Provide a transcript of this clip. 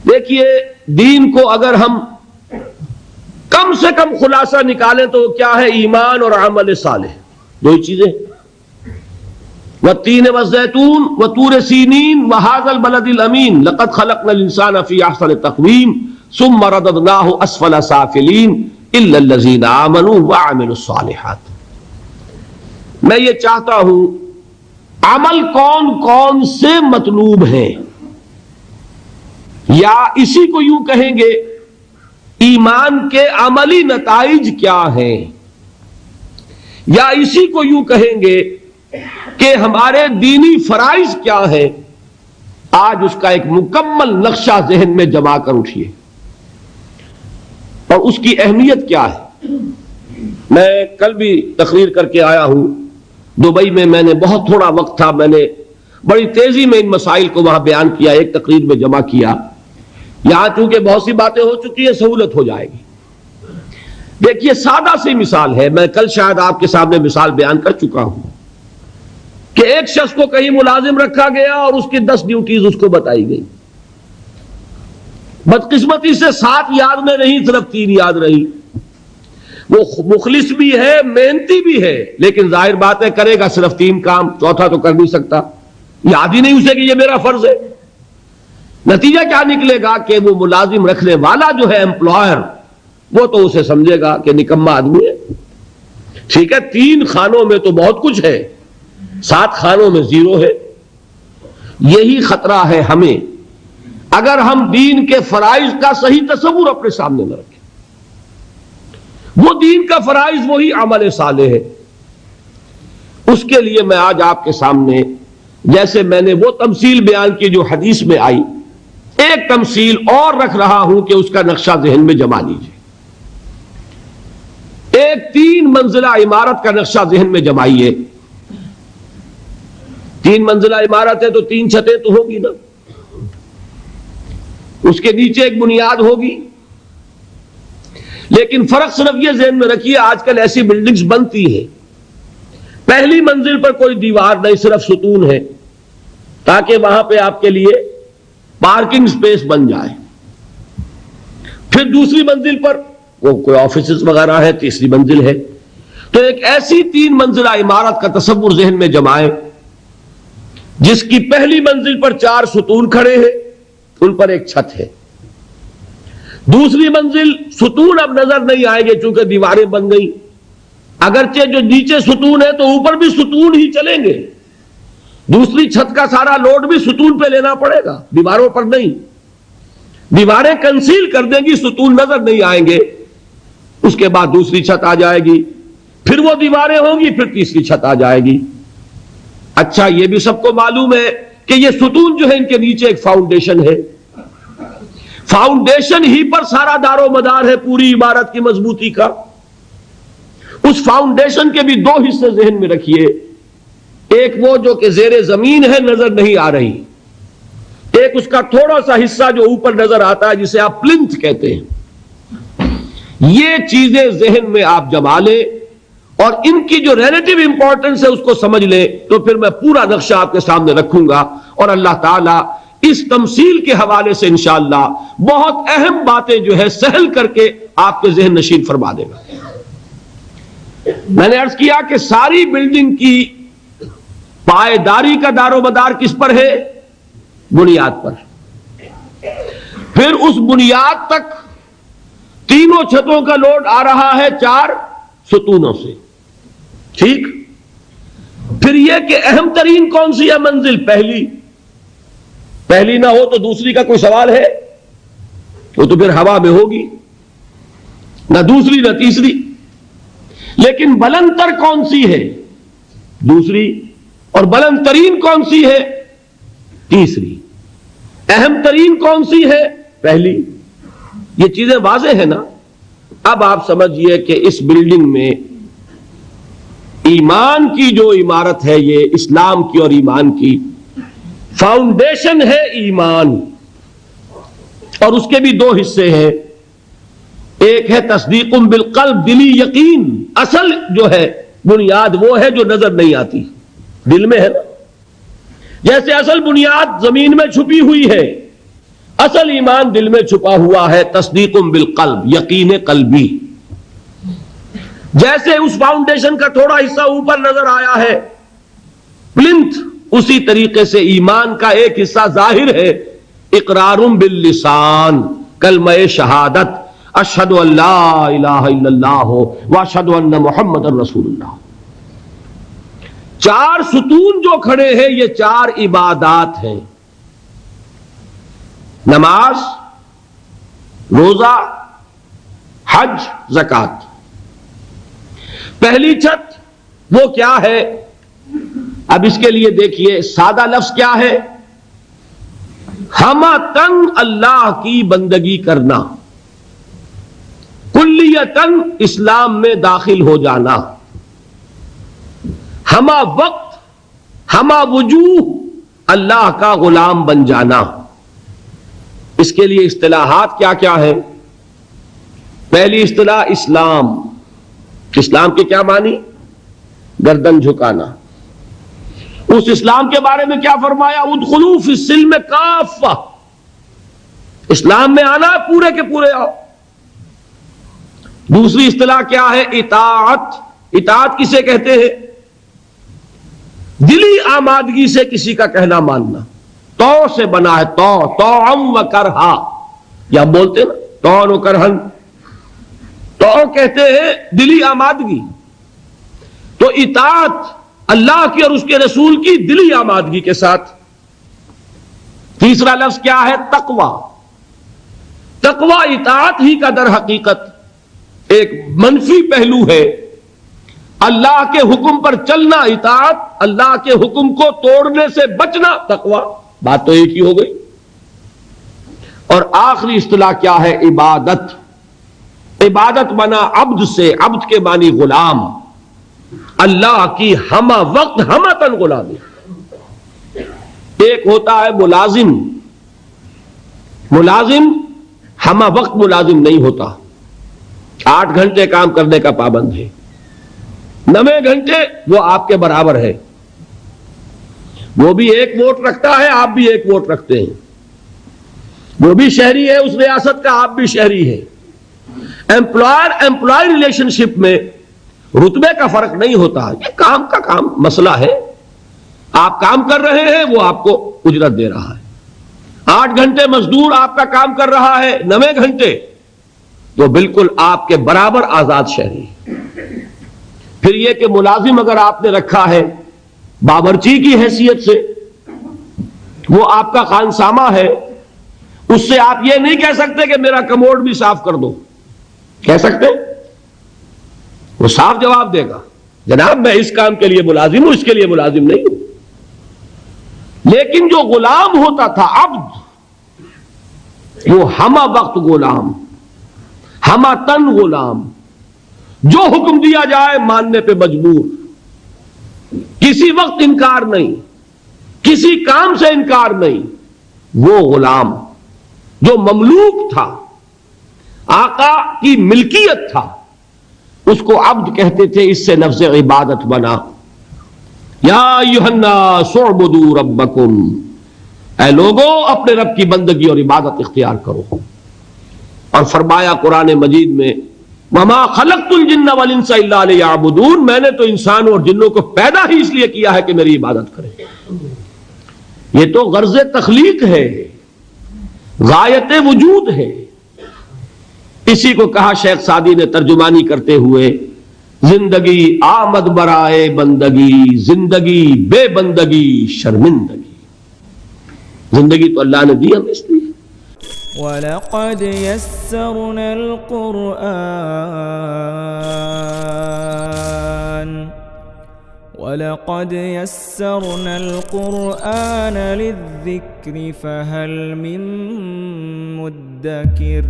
دیکھیے دین کو اگر ہم کم سے کم خلاصہ نکالیں تو کیا ہے؟ ایمان اور عمل صالح، دو ہی چیزیں۔ والتین والزیتون وطور سینین وہذا البلد الامین لقد خلقنا الانسان فی احسن تقویم ثم رددناہ اسفل سافلین الا الذین آمنوا وعملوا الصالحات۔ میں یہ چاہتا ہوں عمل کون کون سے مطلوب ہیں، یا اسی کو یوں کہیں گے ایمان کے عملی نتائج کیا ہیں، یا اسی کو یوں کہیں گے کہ ہمارے دینی فرائض کیا ہیں، آج اس کا ایک مکمل نقشہ ذہن میں جما کر اٹھیے اور اس کی اہمیت کیا ہے۔ میں کل بھی تقریر کر کے آیا ہوں دبئی میں نے بہت تھوڑا وقت تھا، میں نے بڑی تیزی میں ان مسائل کو وہاں بیان کیا، ایک تقریر میں جمع کیا۔ یہاں چونکہ بہت سی باتیں ہو چکی ہیں، سہولت ہو جائے گی۔ دیکھیے سادہ سی مثال ہے، میں کل شاید آپ کے سامنے مثال بیان کر چکا ہوں کہ ایک شخص کو کہیں ملازم رکھا گیا اور اس کی 10 ڈیوٹیز اس کو بتائی گئی، بدقسمتی سے 7 یاد میں نہیں، صرف 3 یاد رہی۔ وہ مخلص بھی ہے، محنتی بھی ہے، لیکن ظاہر بات ہے کرے گا صرف 3 کام، چوتھا تو کر نہیں سکتا، یاد ہی نہیں اسے کہ یہ میرا فرض ہے۔ نتیجہ کیا نکلے گا کہ وہ ملازم رکھنے والا جو ہے امپلائر، وہ تو اسے سمجھے گا کہ نکما آدمی ہے۔ ٹھیک ہے 3 خانوں میں تو بہت کچھ ہے، 7 خانوں میں 0 ہے۔ یہی خطرہ ہے ہمیں اگر ہم دین کے فرائض کا صحیح تصور اپنے سامنے نہ رکھیں۔ وہ دین کا فرائض وہی عمل صالح ہے۔ اس کے لیے میں آج آپ کے سامنے جیسے میں نے وہ تمثیل بیان کی جو حدیث میں آئی، ایک تمثیل اور رکھ رہا ہوں کہ اس کا نقشہ ذہن میں جما لیجیے۔ ایک 3 منزلہ عمارت کا نقشہ ذہن میں جمائیے۔ 3 منزلہ عمارت ہے تو 3 چھتیں تو ہوگی نا، اس کے نیچے ایک بنیاد ہوگی، لیکن فرق صرف یہ ذہن میں رکھیے آج کل ایسی بلڈنگز بنتی ہیں پہلی منزل پر کوئی دیوار نہیں، صرف ستون ہے تاکہ وہاں پہ آپ کے لیے پارکنگ سپیس بن جائے۔ پھر دوسری منزل پر وہ کوئی آفیسز وغیرہ ہے، تیسری منزل ہے۔ تو ایک ایسی 3 منزلہ عمارت کا تصور ذہن میں جمائیں جس کی پہلی منزل پر 4 ستون کھڑے ہیں، ان پر ایک چھت ہے۔ دوسری منزل ستون اب نظر نہیں آئیں گے چونکہ دیواریں بن گئی، اگرچہ جو نیچے ستون ہے تو اوپر بھی ستون ہی چلیں گے، دوسری چھت کا سارا لوڈ بھی ستون پہ لینا پڑے گا، دیواروں پر نہیں۔ دیواریں کنسیل کر دیں گی، ستون نظر نہیں آئیں گے۔ اس کے بعد دوسری چھت آ جائے گی، پھر وہ دیواریں ہوں گی، پھر تیسری چھت آ جائے گی۔ اچھا یہ بھی سب کو معلوم ہے کہ یہ ستون جو ہے ان کے نیچے ایک فاؤنڈیشن ہے، فاؤنڈیشن ہی پر سارا دار و مدار ہے پوری عمارت کی مضبوطی کا۔ اس فاؤنڈیشن کے بھی 2 حصے ذہن میں رکھیے، ایک وہ جو کہ زیر زمین ہے، نظر نہیں آ رہی، ایک اس کا تھوڑا سا حصہ جو اوپر نظر آتا ہے جسے آپ پلنتھ کہتے ہیں۔ یہ چیزیں ذہن میں آپ جما لیں اور ان کی جو ریلیٹیو امپورٹنس ہے اس کو سمجھ لیں، تو پھر میں پورا نقشہ آپ کے سامنے رکھوں گا اور اللہ تعالیٰ اس تمثیل کے حوالے سے انشاءاللہ بہت اہم باتیں جو ہے سہل کر کے آپ کے ذہن نشین فرما دے گا۔ میں نے عرض کیا کہ ساری بلڈنگ کی پائیداری کا دار و مدار کس پر ہے؟ بنیاد پر۔ پھر اس بنیاد تک 3 چھتوں کا لوڈ آ رہا ہے 4 ستونوں سے، ٹھیک؟ پھر یہ کہ اہم ترین کون سی ہے منزل؟ پہلی نہ ہو تو دوسری کا کوئی سوال ہے؟ وہ تو پھر ہوا میں ہوگی، نہ دوسری نہ تیسری۔ لیکن بلند تر کون سی ہے؟ دوسری۔ اور بلند ترین کون سی ہے؟ تیسری۔ اہم ترین کون سی ہے؟ پہلی۔ یہ چیزیں واضح ہیں نا۔ اب آپ سمجھئے کہ اس بلڈنگ میں ایمان کی جو عمارت ہے، یہ اسلام کی اور ایمان کی فاؤنڈیشن ہے ایمان، اور اس کے بھی 2 حصے ہیں، ایک ہے تصدیق بالقلب، دلی یقین۔ اصل جو ہے بنیاد وہ ہے جو نظر نہیں آتی، دل میں ہے نا۔ جیسے اصل بنیاد زمین میں چھپی ہوئی ہے، اصل ایمان دل میں چھپا ہوا ہے، تصدیق بالقلب، یقین قلبی. جیسے اس فاؤنڈیشن کا تھوڑا حصہ اوپر نظر آیا ہے پلنتھ، اسی طریقے سے ایمان کا ایک حصہ ظاہر ہے، اقرار باللسان، کلمہ شہادت، اشہد ان لا الہ الا اللہ واشہد ان محمد رسول اللہ. چار ستون جو کھڑے ہیں یہ چار عبادات ہیں، نماز، روزہ، حج، زکوٰۃ. پہلی چھت وہ کیا ہے؟ اب اس کے لیے دیکھیے سادہ لفظ کیا ہے؟ ہمتن اللہ کی بندگی کرنا، کلیتن اسلام میں داخل ہو جانا، ہما وقت ہما وجوہ اللہ کا غلام بن جانا. اس کے لیے اصطلاحات کیا کیا ہے؟ پہلی اصطلاح اسلام. اسلام کے کیا معنی؟ گردن جھکانا. اس اسلام کے بارے میں کیا فرمایا؟ ادخلوا فی السلم کافہ، اسلام میں آنا پورے کے پورے آؤ. دوسری اصطلاح کیا ہے؟ اطاعت. اطاعت کسے کہتے ہیں؟ دلی آمادگی سے کسی کا کہنا ماننا. تو سے بنا ہے، تو و کرہا، یا بولتے ہیں نا تو کرہن، تو کہتے ہیں دلی آمادگی. تو اطاعت اللہ کی اور اس کے رسول کی دلی آمادگی کے ساتھ. تیسرا لفظ کیا ہے؟ تقوی. تقوی اطاعت ہی کا در حقیقت ایک منفی پہلو ہے. اللہ کے حکم پر چلنا اطاعت، اللہ کے حکم کو توڑنے سے بچنا تقوی. بات تو ایک ہی ہو گئی. اور آخری اصطلاح کیا ہے؟ عبادت. عبادت بنا عبد سے، عبد کے معنی غلام، اللہ کی ہمہ وقت ہمہ تن غلامی. ایک ہوتا ہے ملازم، ملازم ہمہ وقت ملازم نہیں ہوتا، 8 گھنٹے کام کرنے کا پابند ہے، 9 گھنٹے وہ آپ کے برابر ہے. وہ بھی ایک ووٹ رکھتا ہے، آپ بھی ایک ووٹ رکھتے ہیں. وہ بھی شہری ہے اس ریاست کا، آپ بھی شہری ہے. ایمپلائر ایمپلائی ریلیشن شپ میں رتبے کا فرق نہیں ہوتا. یہ کام کا کام مسئلہ ہے. آپ کام کر رہے ہیں، وہ آپ کو اجرت دے رہا ہے. 8 گھنٹے مزدور آپ کا کام کر رہا ہے، 9 گھنٹے، تو بالکل آپ کے برابر آزاد شہری. پھر یہ کہ ملازم اگر آپ نے رکھا ہے باورچی کی حیثیت سے، وہ آپ کا خانسامہ ہے، اس سے آپ یہ نہیں کہہ سکتے کہ میرا کموڈ بھی صاف کر دو. کہہ سکتے؟ وہ صاف جواب دے گا، جناب میں اس کام کے لیے ملازم ہوں، اس کے لیے ملازم نہیں ہوں. لیکن جو غلام ہوتا تھا عبد، وہ ہمہ وقت غلام، ہمہ تن غلام، جو حکم دیا جائے ماننے پہ مجبور، کسی وقت انکار نہیں، کسی کام سے انکار نہیں. وہ غلام جو مملوک تھا، آقا کی ملکیت تھا، اس کو عبد کہتے تھے. اس سے لفظ عبادت بنا. یا ایھا الناس اعبدوا ربکم، اے لوگوں اپنے رب کی بندگی اور عبادت اختیار کرو. اور فرمایا قرآن مجید میں وما خلقت الجن والانس الا لیعبدون، میں نے تو انسانوں اور جنوں کو پیدا ہی اس لیے کیا ہے کہ میری عبادت کریں. یہ تو غرض تخلیق ہے، غایت وجود ہے. اسی کو کہا شیخ سعدی نے ترجمانی کرتے ہوئے، زندگی آمد برائے بندگی، زندگی بے بندگی شرمندگی. زندگی تو اللہ نے دی ہمیں اس لیے. وَلَقَدْ يَسَّرْنَا الْقُرْآنَ لِلذِّكْرِ فَهَلْ مِن مُّدَّكِرٍ